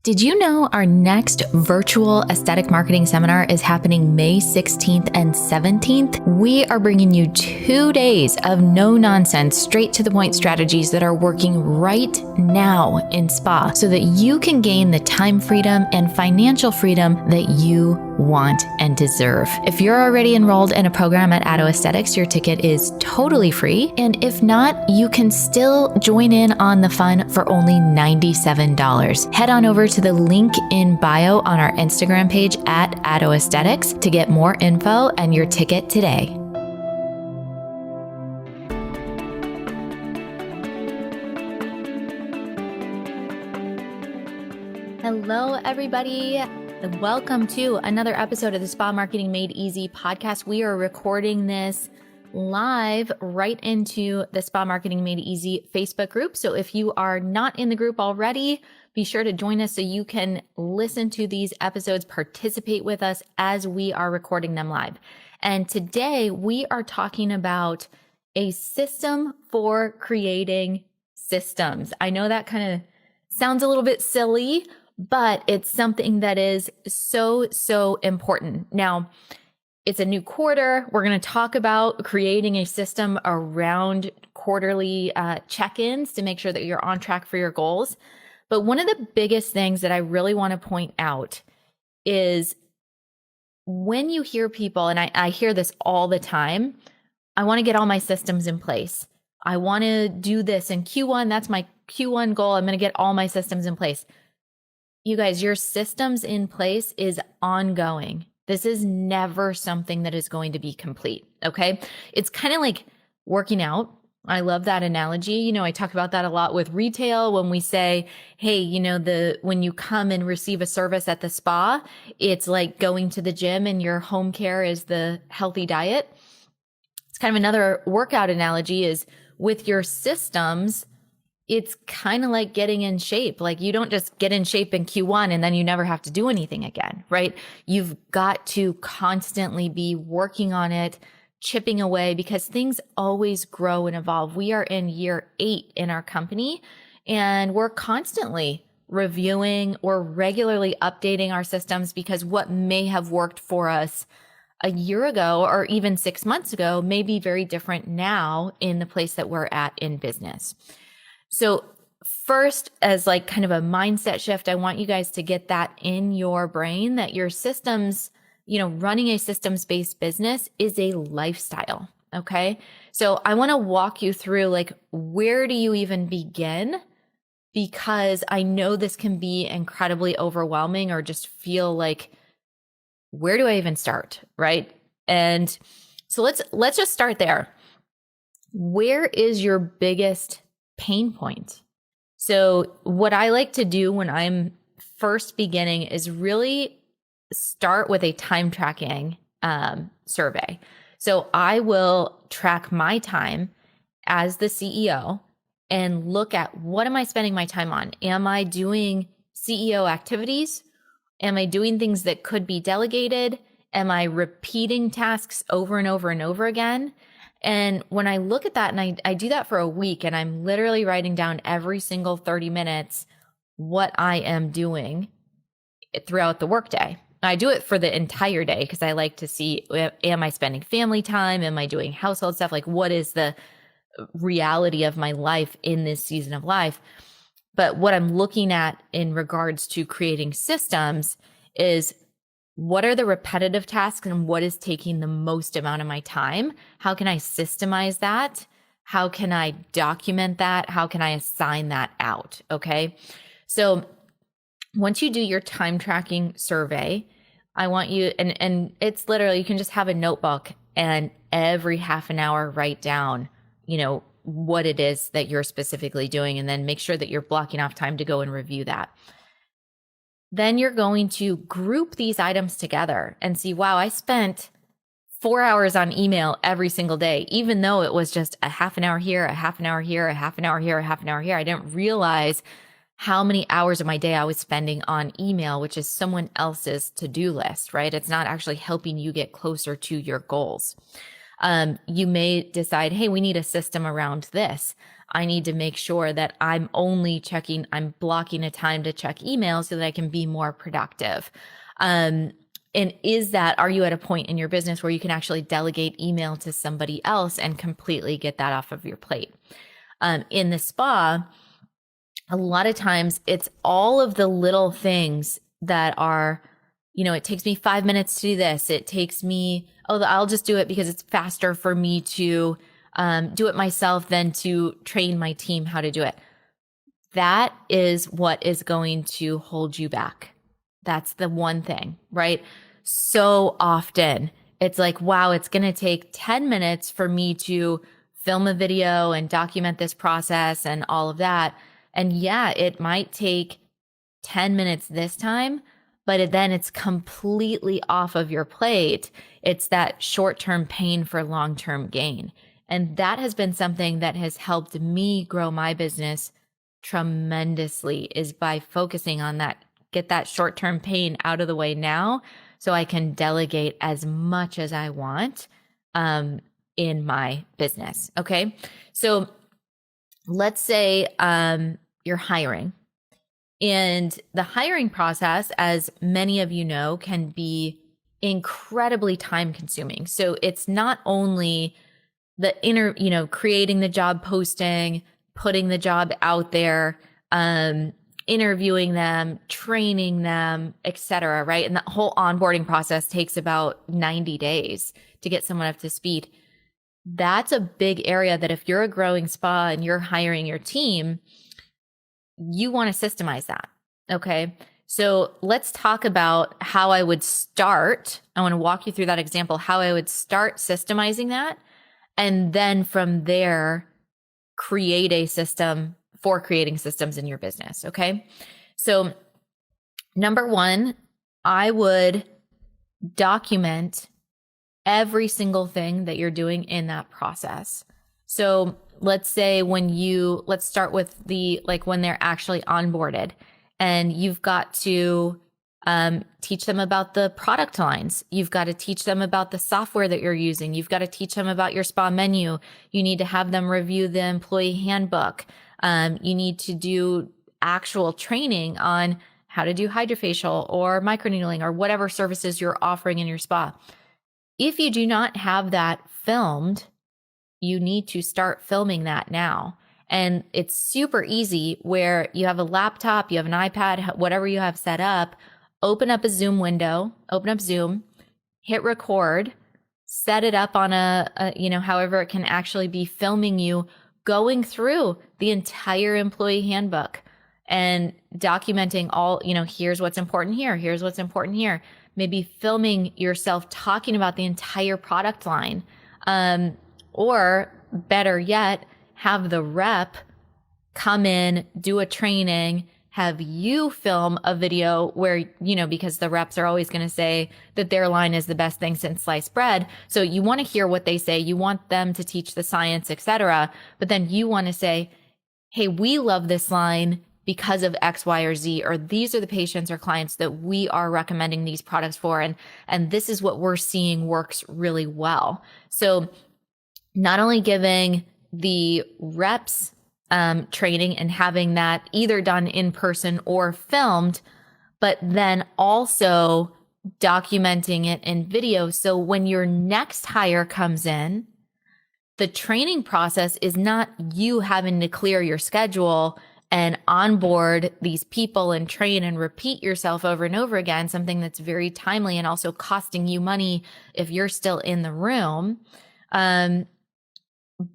Did you know our next virtual aesthetic marketing seminar is happening May 16th and 17th? We are bringing you 2 days of no nonsense, straight to the point strategies that are working right now in spa so that you can gain the time freedom and financial freedom that you want and deserve. If you're already enrolled in a program at Addo Aesthetics, your ticket is totally free. And if not, you can still join in on the fun for only $97. Head on over to the link in bio on our Instagram page at Addo Aesthetics to get more info and your ticket today. Hello, everybody. Welcome to another episode of the Spa Marketing Made Easy podcast. We are recording this live right into the Spa Marketing Made Easy Facebook group. So if you are not in the group already, be sure to join us so you can listen to these episodes, participate with us as we are recording them live. And today we are talking about a system for creating systems. I know that kind of sounds a little bit silly, but it's something that is so important. Now, it's a new quarter. We're going to talk about creating a system around quarterly check-ins to make sure that you're on track for your goals. But one of the biggest things that I really want to point out is when you hear people, and I hear this all the time, I want to get all my systems in place. I want to do this in Q1. That's my Q1 goal. I'm going to get all my systems in place. You guys, your systems in place is ongoing. This is never something that is going to be complete, okay? It's kind of like working out. I love that analogy. You know, I talk about that a lot with retail when we say, hey, you know, when you come and receive a service at the spa, it's like going to the gym and your home care is the healthy diet. It's kind of another workout analogy is with your systems, it's kind of like getting in shape. Like you don't just get in shape in Q1 and then you never have to do anything again, right? You've got to constantly be working on it, chipping away because things always grow and evolve. We are in year 8 in our company and we're constantly reviewing or regularly updating our systems because what may have worked for us a year ago or even 6 months ago may be very different now in the place that we're at in business. So first, as like kind of a mindset shift, I want you guys to get that in your brain that your systems, you know, running a systems-based business is a lifestyle, okay? So I want to walk you through like, where do you even begin? Because I know this can be incredibly overwhelming or just feel like, where do I even start, right? And so let's just start there. Where is your biggest pain point? So what I like to do when I'm first beginning is really start with a time tracking survey. So I will track my time as the CEO and look at what am I spending my time on? Am I doing CEO activities? Am I doing things that could be delegated? Am I repeating tasks over and over and over again? And when I look at that and I do that for a week and I'm literally writing down every single 30 minutes what I am doing throughout the workday. I do it for the entire day because I like to see, am I spending family time? Am I doing household stuff? Like what is the reality of my life in this season of life? But what I'm looking at in regards to creating systems is what are the repetitive tasks and what is taking the most amount of my time? How can I systemize that? How can I document that? How can I assign that out? Okay. So once you do your time tracking survey, I want you, and it's literally, you can just have a notebook and every half an hour write down, you know, what it is that you're specifically doing, and then make sure that you're blocking off time to go and review that. Then you're going to group these items together and see, wow, I spent 4 hours on email every single day, even though it was just a half an hour here, a half an hour here, a half an hour here, a half an hour here. I didn't realize how many hours of my day I was spending on email, which is someone else's to-do list, right? It's not actually helping you get closer to your goals. You may decide, hey, we need a system around this. I need to make sure that I'm blocking a time to check emails so that I can be more productive. And are you at a point in your business where you can actually delegate email to somebody else and completely get that off of your plate? In the spa, a lot of times it's all of the little things that are, it takes me 5 minutes to do this. It takes me, I'll just do it because it's faster for me to do it myself than to train my team how to do it. That is what is going to hold you back. That's the one thing, right? So often it's like, wow, it's going to take 10 minutes for me to film a video and document this process and all of that. And yeah, it might take 10 minutes this time, but then it's completely off of your plate. It's that short-term pain for long-term gain. And that has been something that has helped me grow my business tremendously, is by focusing on that, get that short-term pain out of the way now so I can delegate as much as I want in my business. Okay. So let's say you're hiring, and the hiring process, as many of you know, can be incredibly time consuming. So it's not only creating the job posting, putting the job out there, interviewing them, training them, etc. Right? And the whole onboarding process takes about 90 days to get someone up to speed. That's a big area that if you're a growing spa and you're hiring your team, you want to systemize that. Okay. So let's talk about how I would start. I want to walk you through that example, how I would start systemizing that. And then from there, create a system for creating systems in your business. Okay. So number one, I would document every single thing that you're doing in that process. So let's say let's start with when they're actually onboarded, and you've got to teach them about the product lines. You've got to teach them about the software that you're using. You've got to teach them about your spa menu. You need to have them review the employee handbook. You need to do actual training on how to do hydrofacial or microneedling or whatever services you're offering in your spa. If you do not have that filmed, you need to start filming that now. And it's super easy, where you have a laptop, you have an iPad, whatever you have set up, open up a Zoom window, open up Zoom, hit record, set it up on however it can actually be filming you going through the entire employee handbook and documenting all, here's what's important here, here's what's important here. Maybe filming yourself talking about the entire product line. Or better yet, have the rep come in, do a training, have you film a video where, because the reps are always going to say that their line is the best thing since sliced bread. So you want to hear what they say. You want them to teach the science, etc. But then you want to say, hey, we love this line because of X, Y, or Z, or these are the patients or clients that we are recommending these products for. And this is what we're seeing works really well. So not only giving the reps training and having that either done in person or filmed, but then also documenting it in video. So when your next hire comes in, the training process is not you having to clear your schedule and onboard these people and train and repeat yourself over and over again, something that's very timely and also costing you money if you're still in the room.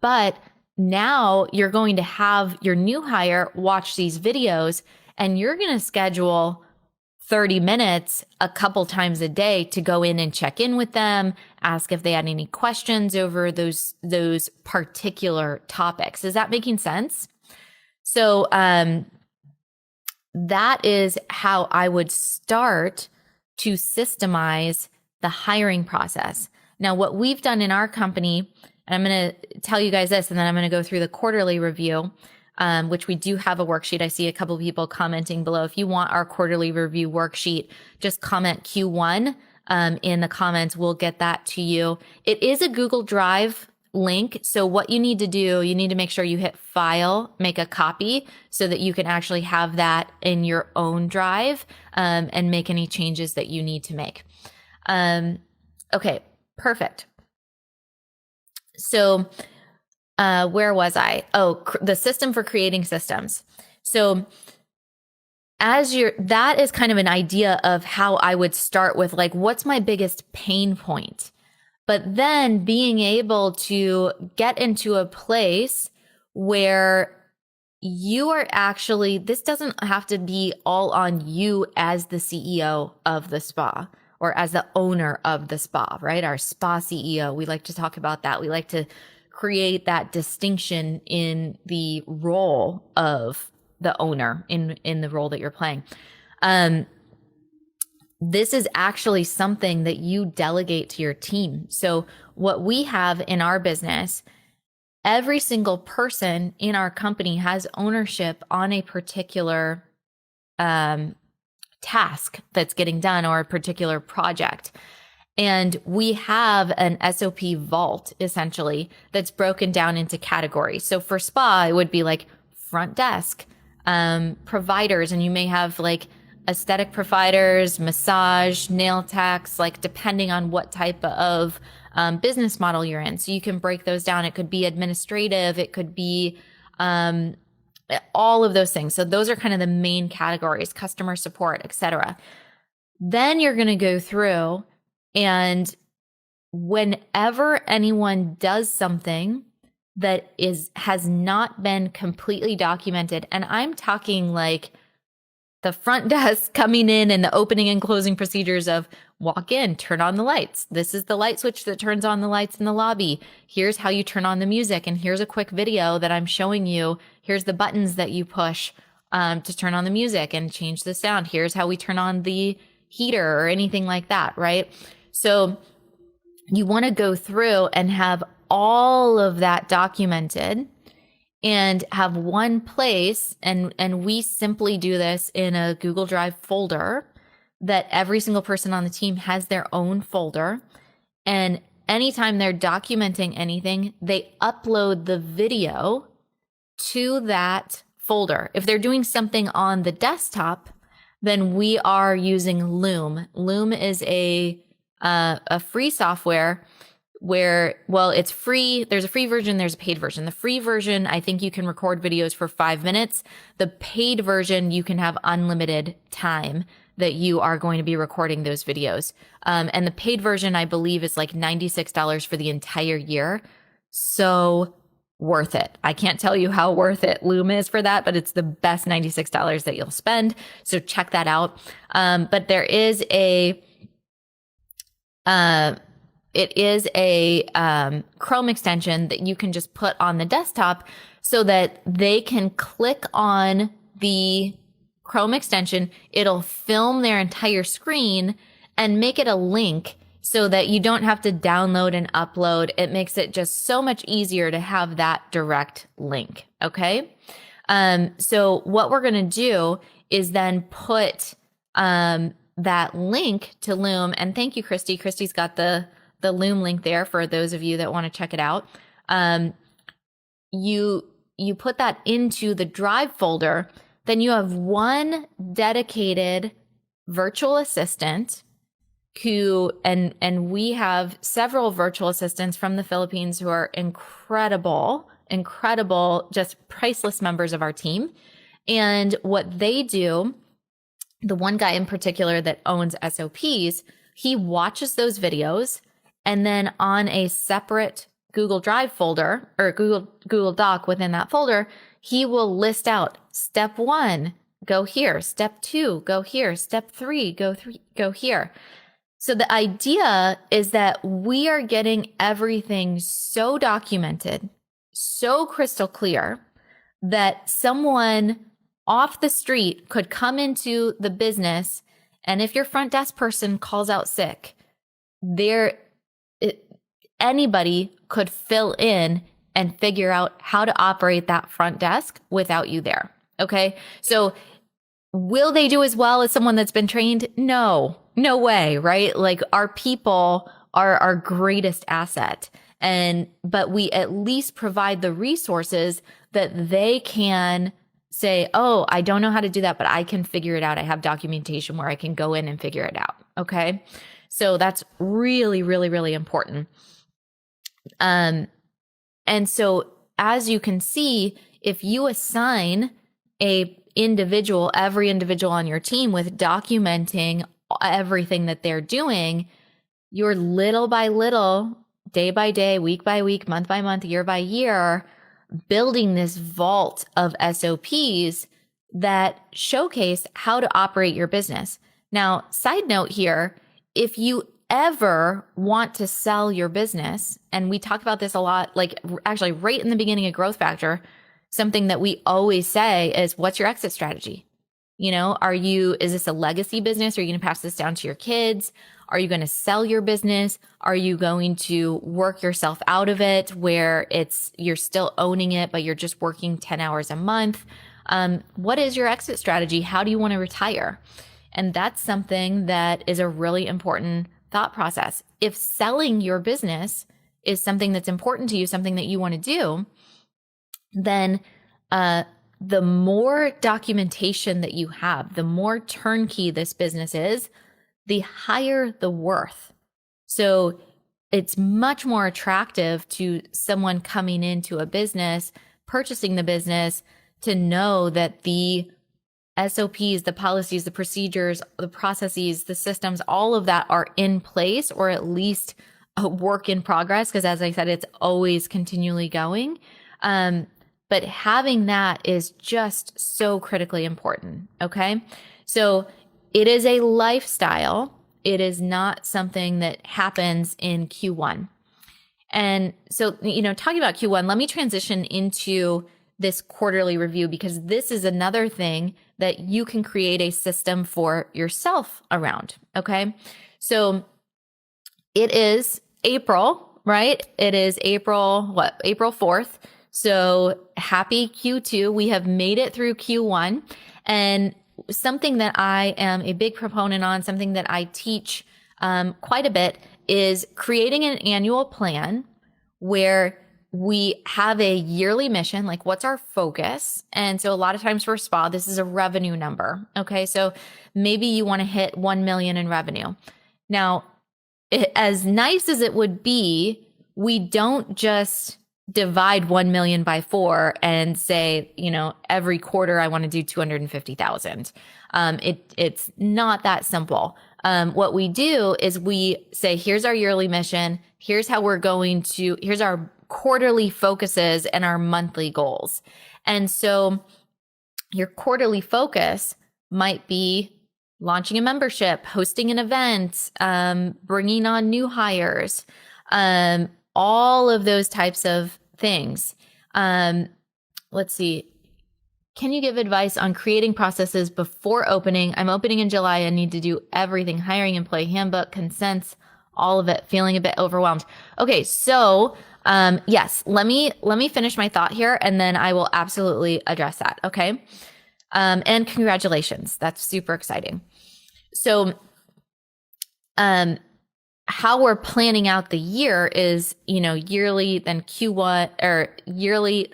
But now you're going to have your new hire watch these videos, and you're going to schedule 30 minutes a couple times a day to go in and check in with them, ask if they had any questions over those particular topics. Is that making sense? So that is how I would start to systemize the hiring process. Now, what we've done in our company, and I'm going to tell you guys this, and then I'm going to go through the quarterly review, which we do have a worksheet. I see a couple of people commenting below. If you want our quarterly review worksheet, just comment Q1 in the comments. We'll get that to you. It is a Google Drive link. So what you need to do, you need to make sure you hit file, make a copy so that you can actually have that in your own drive, and make any changes that you need to make. Okay, perfect. So where was I? Oh, the system for creating systems. So that is kind of an idea of how I would start with, like, what's my biggest pain point? But then being able to get into a place where you are actually, this doesn't have to be all on you as the CEO of the spa or as the owner of the spa, right? Our spa CEO, we like to talk about that. We like to create that distinction in the role of the owner in the role that you're playing. This is actually something that you delegate to your team. So what we have in our business, every single person in our company has ownership on a particular task that's getting done or a particular project. And we have an SOP vault, essentially, that's broken down into categories. So for spa, it would be like front desk, providers, and you may have like aesthetic providers, massage, nail techs, like depending on what type of business model you're in. So you can break those down. It could be administrative, it could be all of those things. So those are kind of the main categories: customer support, etc. Then you're going to go through, and whenever anyone does something that has not been completely documented, and I'm talking like the front desk coming in and the opening and closing procedures of walk in, turn on the lights. This is the light switch that turns on the lights in the lobby. Here's how you turn on the music. And here's a quick video that I'm showing you. Here's the buttons that you push to turn on the music and change the sound. Here's how we turn on the heater or anything like that, right? So you want to go through and have all of that documented and have one place, and we simply do this in a Google Drive folder that every single person on the team has their own folder. And anytime they're documenting anything, they upload the video to that folder. If they're doing something on the desktop, then we are using Loom. Loom is a free software where, well, it's free. There's a free version, there's a paid version. The free version, I think you can record videos for 5 minutes. The paid version, you can have unlimited time that you are going to be recording those videos. And the paid version, I believe, is like $96 for the entire year. So worth it. I can't tell you how worth it Loom is for that, but it's the best $96 that you'll spend. So check that out. But there is it is a Chrome extension that you can just put on the desktop so that they can click on the Chrome extension. It'll film their entire screen and make it a link so that you don't have to download and upload. It makes it just so much easier to have that direct link. Okay. So what we're going to do is then put that link to Loom. And thank you, Christy. Christy's got the Loom link there for those of you that want to check it out. You put that into the Drive folder, then you have one dedicated virtual assistant who, and we have several virtual assistants from the Philippines who are incredible, just priceless members of our team. And what they do, the one guy in particular that owns SOPs, he watches those videos, and then on a separate Google Drive folder or Google Doc within that folder, he will list out step 1, go here, step 2, go here, step 3, go here. So the idea is that we are getting everything so documented, so crystal clear that someone off the street could come into the business, and if your front desk person calls out sick, anybody could fill in and figure out how to operate that front desk without you there. Okay. So will they do as well as someone that's been trained? No, no way, right? Like our people are our greatest asset. But we at least provide the resources that they can say, oh, I don't know how to do that, but I can figure it out. I have documentation where I can go in and figure it out. Okay. So that's really, really, really important. And so as you can see, if you assign every individual on your team with documenting everything that they're doing, you're little by little, day by day, week by week, month by month, year by year, building this vault of SOPs that showcase how to operate your business. Now, side note here, if you ever want to sell your business, and we talk about this a lot, like actually right in the beginning of Growth Factor, something that we always say is, what's your exit strategy? You know, is this a legacy business? Are you going to pass this down to your kids? Are you going to sell your business? Are you going to work yourself out of it where you're still owning it, but you're just working 10 hours a month? What is your exit strategy? How do you want to retire? And that's something that is a really important thought process. If selling your business is something that's important to you, something that you want to do, then the more documentation that you have, the more turnkey this business is, the higher the worth. So it's much more attractive to someone coming into a business, purchasing the business, to know that the SOPs, the policies, the procedures, the processes, the systems, all of that are in place, or at least a work in progress. Because as I said, it's always continually going. But having that is just so critically important. Okay. So it is a lifestyle. It is not something that happens in Q1. And so, talking about Q1, let me transition into this quarterly review, because this is another thing that you can create a system for yourself around. Okay. So it is April, right? It is April 4th. So happy Q2. We have made it through Q1. And something that I am a big proponent on, something that I teach quite a bit, is creating an annual plan where we have a yearly mission, like what's our focus? And so a lot of times for spa, this is a revenue number. Okay. So maybe you want to hit 1 million in revenue. Now, as nice as it would be, we don't just divide 1 million by 4 and say, every quarter I want to do 250,000. It's not that simple. What we do is we say, here's our yearly mission. Here's our quarterly focuses and our monthly goals. And so your quarterly focus might be launching a membership, hosting an event, bringing on new hires, all of those types of things. Let's see. Can you give advice on creating processes before opening? I'm opening in July and need to do everything: hiring, employee handbook, consents, all of it, feeling a bit overwhelmed. Okay. So, yes, let me finish my thought here, and then I will absolutely address that. Okay. And congratulations. That's super exciting. So, how we're planning out the year is, yearly, then Q1, or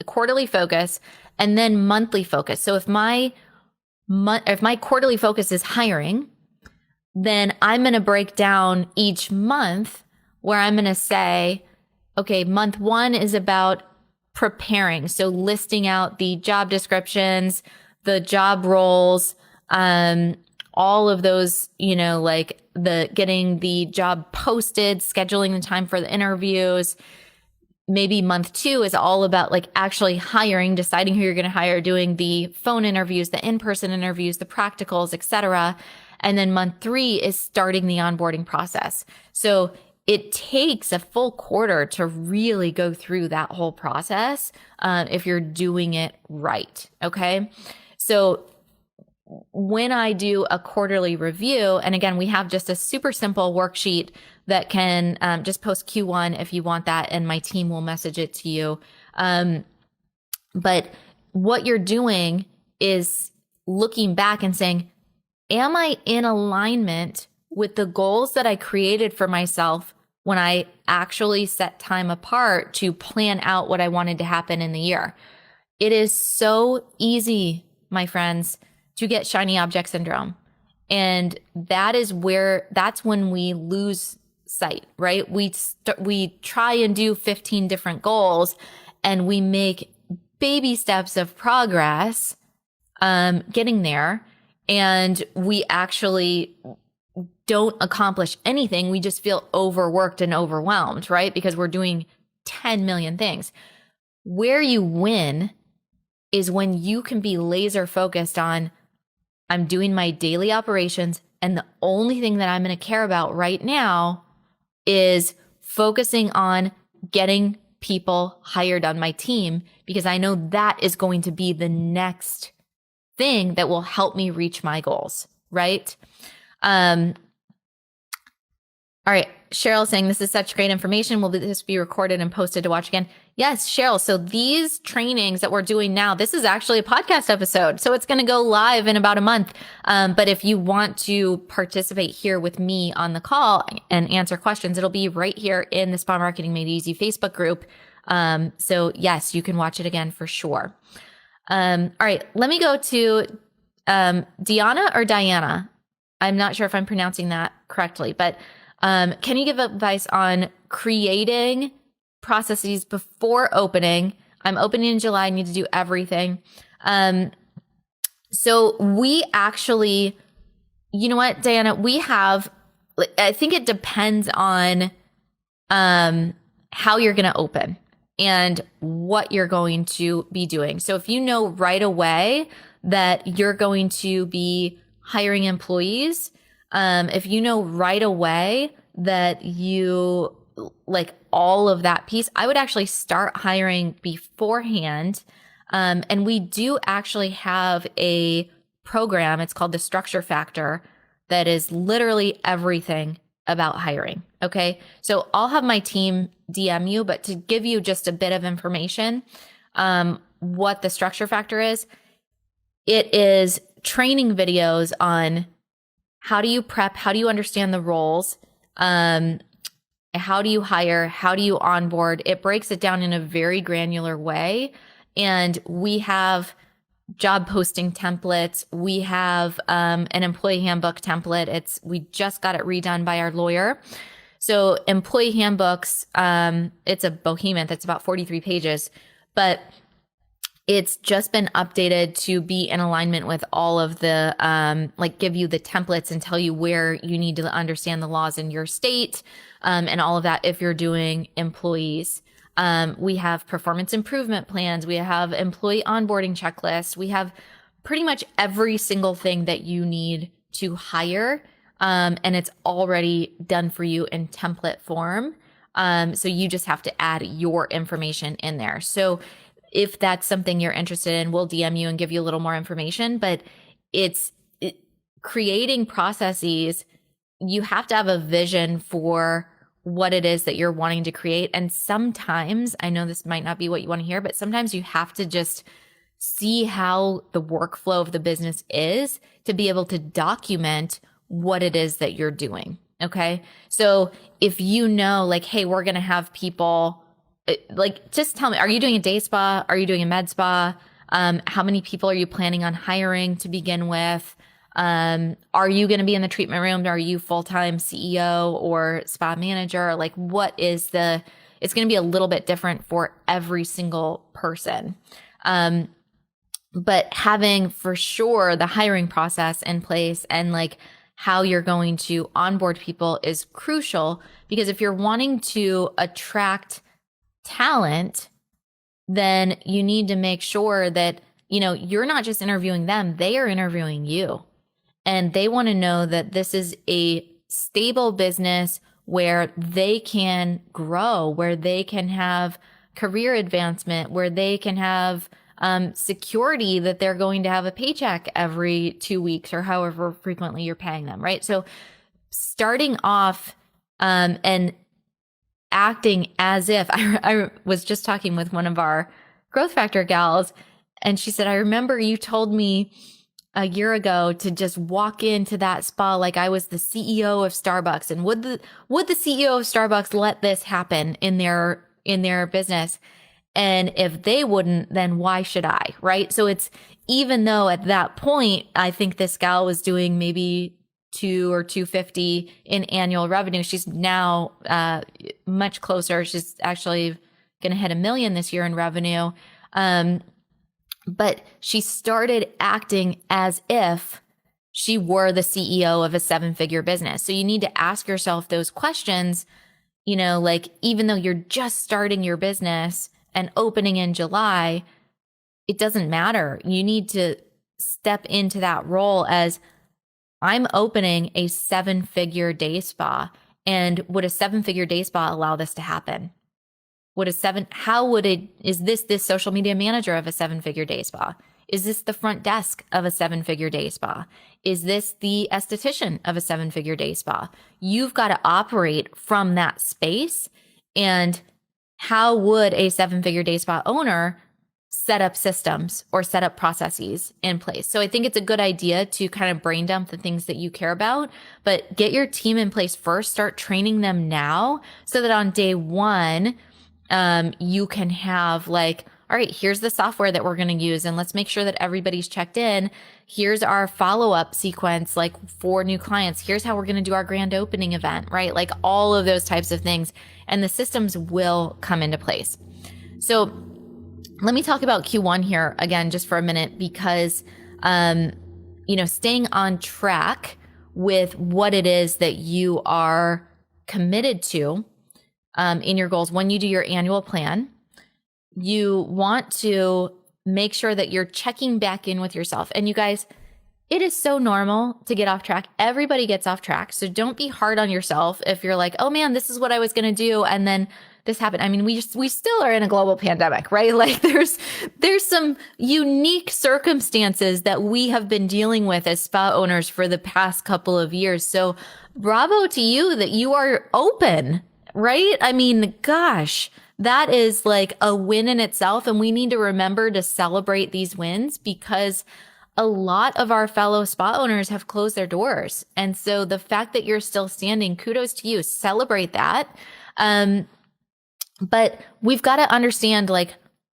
quarterly focus, and then monthly focus. So if my quarterly focus is hiring, then I'm going to break down each month where I'm going to say, okay, month 1 is about preparing. So listing out the job descriptions, the job roles, all of those, like getting the job posted, scheduling the time for the interviews. Maybe month 2 is all about like actually hiring, deciding who you're going to hire, doing the phone interviews, the in-person interviews, the practicals, etc. And then month 3 is starting the onboarding process. So it takes a full quarter to really go through that whole process if you're doing it right. Okay. So when I do a quarterly review, and again, we have just a super simple worksheet that can just post Q1 if you want that, and my team will message it to you. But what you're doing is looking back and saying, am I in alignment with the goals that I created for myself when I actually set time apart to plan out what I wanted to happen in the year. It is so easy, my friends, to get shiny object syndrome. And that's when we lose sight, right? We try and do 15 different goals and we make baby steps of progress, getting there. And we actually don't accomplish anything. We just feel overworked and overwhelmed, right? Because we're doing 10 million things. Where you win is when you can be laser focused on, I'm doing my daily operations, and the only thing that I'm going to care about right now is focusing on getting people hired on my team, because I know that is going to be the next thing that will help me reach my goals, right? All right. Cheryl saying, this is such great information. Will this be recorded and posted to watch again? Yes, Cheryl. So these trainings that we're doing now, this is actually a podcast episode. So it's going to go live in about a month. But if you want to participate here with me on the call and answer questions, it'll be right here in the Spa Marketing Made Easy Facebook group. So yes, you can watch it again for sure. All right. Let me go to Deanna or Diana. I'm not sure if I'm pronouncing that correctly, but can you give advice on creating processes before opening? I'm opening in July. I need to do everything. So we actually, you know what, Diana, I think it depends on how you're going to open and what you're going to be doing. So if you know right away that you're going to be hiring employees, if you know right away that you like all of that piece, I would actually start hiring beforehand. And we do actually have a program. It's called the Structure Factor, that is literally everything about hiring. Okay. So I'll have my team DM you, but to give you just a bit of information, what the Structure Factor is, it is training videos on how do you prep? How do you understand the roles? How do you hire? How do you onboard? It breaks it down in a very granular way. And we have job posting templates. We have an employee handbook template. We just got it redone by our lawyer. So employee handbooks, it's a behemoth. It's about 43 pages, but it's just been updated to be in alignment with all of the, give you the templates and tell you where you need to understand the laws in your state, and all of that if you're doing employees. We have performance improvement plans. We have employee onboarding checklists. We have pretty much every single thing that you need to hire. And it's already done for you in template form. So you just have to add your information in there. So if that's something you're interested in, we'll DM you and give you a little more information. But creating processes, you have to have a vision for what it is that you're wanting to create. And sometimes, I know this might not be what you want to hear, but sometimes you have to just see how the workflow of the business is to be able to document what it is that you're doing. Okay. So if you know, like, hey, we're going to have people, just tell me, are you doing a day spa? Are you doing a med spa? How many people are you planning on hiring to begin with? Are you going to be in the treatment room? Are you full-time CEO or spa manager? Like, it's going to be a little bit different for every single person. But having for sure the hiring process in place and like how you're going to onboard people is crucial, because if you're wanting to attract talent, then you need to make sure that, you're not just interviewing them, they are interviewing you. And they want to know that this is a stable business where they can grow, where they can have career advancement, where they can have security that they're going to have a paycheck every 2 weeks or however frequently you're paying them, right? So starting off and acting as if, I was just talking with one of our growth factor gals, and she said, I remember you told me a year ago to just walk into that spa like I was the CEO of Starbucks. And would the CEO of Starbucks let this happen in their business? And if they wouldn't, then why should I? Right? So it's, even though at that point, I think this gal was doing maybe 2 or 250 in annual revenue. She's now much closer. She's actually going to hit $1 million this year in revenue. But she started acting as if she were the CEO of a 7-figure business. So you need to ask yourself those questions, like, even though you're just starting your business and opening in July, it doesn't matter. You need to step into that role as, I'm opening a 7-figure day spa. And would a 7-figure day spa allow this to happen? Is this social media manager of a 7-figure day spa? Is this the front desk of a 7-figure day spa? Is this the esthetician of a 7-figure day spa? You've got to operate from that space. And how would a 7-figure day spa owner set up systems or set up processes in place? So I think it's a good idea to kind of brain dump the things that you care about, but get your team in place first, start training them now so that on day one, you can have like, all right, here's the software that we're going to use, and let's make sure that everybody's checked in. Here's our follow-up sequence, like for new clients. Here's how we're going to do our grand opening event, right? Like all of those types of things, and the systems will come into place. So let me talk about Q1 here again, just for a minute, because, staying on track with what it is that you are committed to in your goals. When you do your annual plan, you want to make sure that you're checking back in with yourself. And you guys, it is so normal to get off track. Everybody gets off track. So don't be hard on yourself if you're like, oh man, this is what I was going to do, and then this happened. I mean, we still are in a global pandemic, right? Like there's some unique circumstances that we have been dealing with as spa owners for the past couple of years. So bravo to you that you are open, right? I mean, gosh, that is like a win in itself. And we need to remember to celebrate these wins, because a lot of our fellow spa owners have closed their doors. And so the fact that you're still standing, kudos to you, celebrate that. But we've got to understand like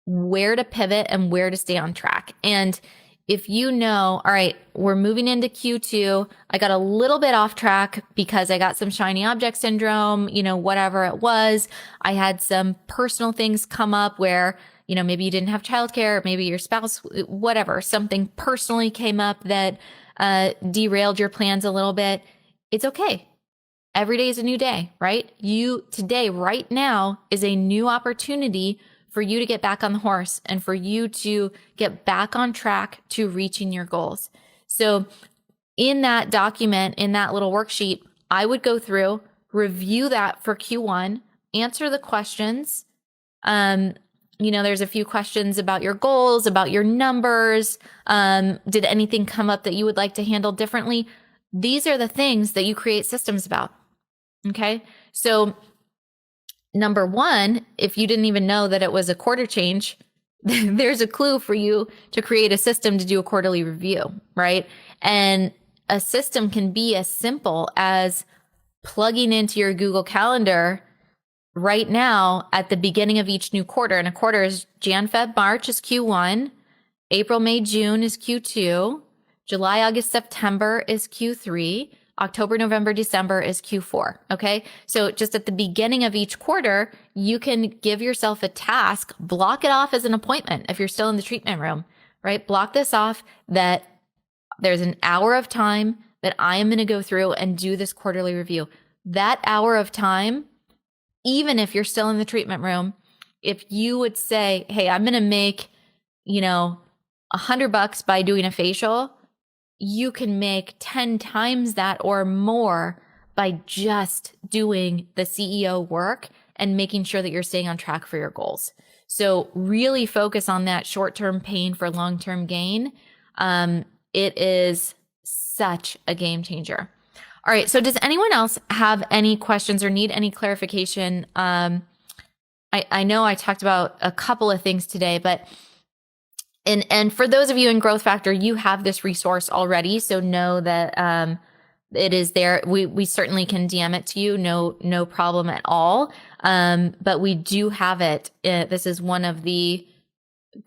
where to pivot and where to stay on track. And if all right, we're moving into Q2, I got a little bit off track because I got some shiny object syndrome, whatever it was. I had some personal things come up where, maybe you didn't have childcare, maybe your spouse, whatever, something personally came up that derailed your plans a little bit. It's okay. Every day is a new day, right? Today, right now, is a new opportunity for you to get back on the horse and for you to get back on track to reaching your goals. So in that document, in that little worksheet, I would go through, review that for Q1, answer the questions. There's a few questions about your goals, about your numbers. Did anything come up that you would like to handle differently? These are the things that you create systems about. Okay. So number one, if you didn't even know that it was a quarter change, there's a clue for you to create a system to do a quarterly review, right? And a system can be as simple as plugging into your Google Calendar right now at the beginning of each new quarter. And a quarter is Jan, Feb, March is Q1, April, May, June is Q2, July, August, September is Q3, October, November, December is Q4. Okay. So just at the beginning of each quarter, you can give yourself a task, block it off as an appointment. If you're still in the treatment room, right? Block this off that there's an hour of time that I am going to go through and do this quarterly review. That hour of time, even if you're still in the treatment room, if you would say, hey, I'm going to make, $100 by doing a facial, you can make 10 times that or more by just doing the CEO work and making sure that you're staying on track for your goals. So really focus on that short-term pain for long-term gain. It is such a game changer. All right. So does anyone else have any questions or need any clarification? I know I talked about a couple of things today, but And for those of you in Growth Factor, you have this resource already. So know that it is there. We certainly can DM it to you. No problem at all. But we do have it. This is one of the,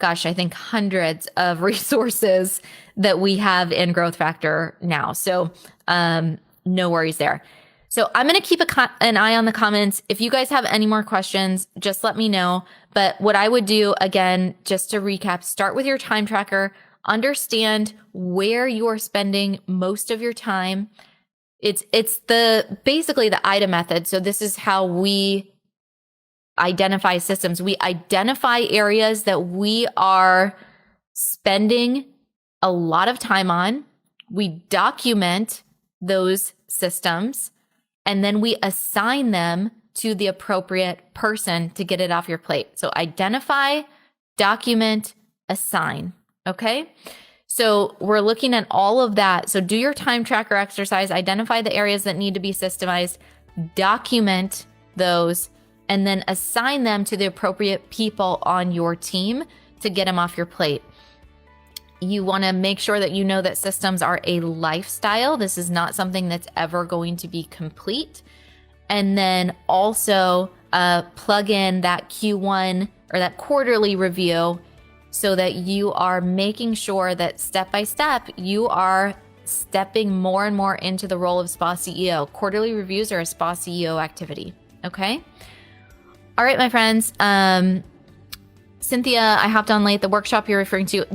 I think hundreds of resources that we have in Growth Factor now. So no worries there. So I'm going to keep an eye on the comments. If you guys have any more questions, just let me know. But what I would do, again, just to recap, start with your time tracker, understand where you're spending most of your time. It's basically the IDA method. So this is how we identify systems. We identify areas that we are spending a lot of time on. We document those systems, and then we assign them to the appropriate person to get it off your plate. So identify, document, assign. Okay. So we're looking at all of that. So do your time tracker exercise, identify the areas that need to be systemized, document those, and then assign them to the appropriate people on your team to get them off your plate. You want to make sure that you know that systems are a lifestyle. This is not something that's ever going to be complete. And then also plug in that Q1 or that quarterly review so that you are making sure that step by step, you are stepping more and more into the role of SPA CEO. Quarterly reviews are a SPA CEO activity. Okay. All right, my friends. Cynthia, I hopped on late. The workshop you're referring to,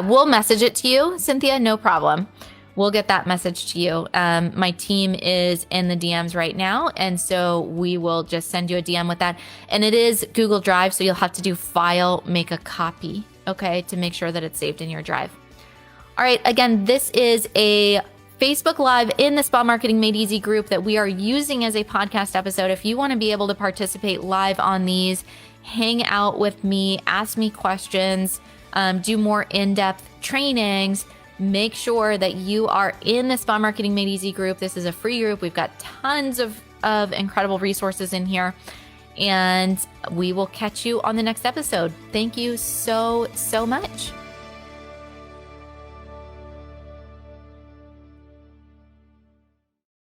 we'll message it to you. Cynthia, no problem. We'll get that message to you. My team is in the DMs right now, and so we will just send you a DM with that. And it is Google Drive, so you'll have to do file, make a copy, okay, to make sure that it's saved in your drive. All right, again, this is a Facebook Live in the Spa Marketing Made Easy group that we are using as a podcast episode. If you want to be able to participate live on these, hang out with me, ask me questions, do more in-depth trainings, make sure that you are in the Spa Marketing Made Easy group. This is a free group. We've got tons of incredible resources in here, and we will catch you on the next episode. Thank you so much.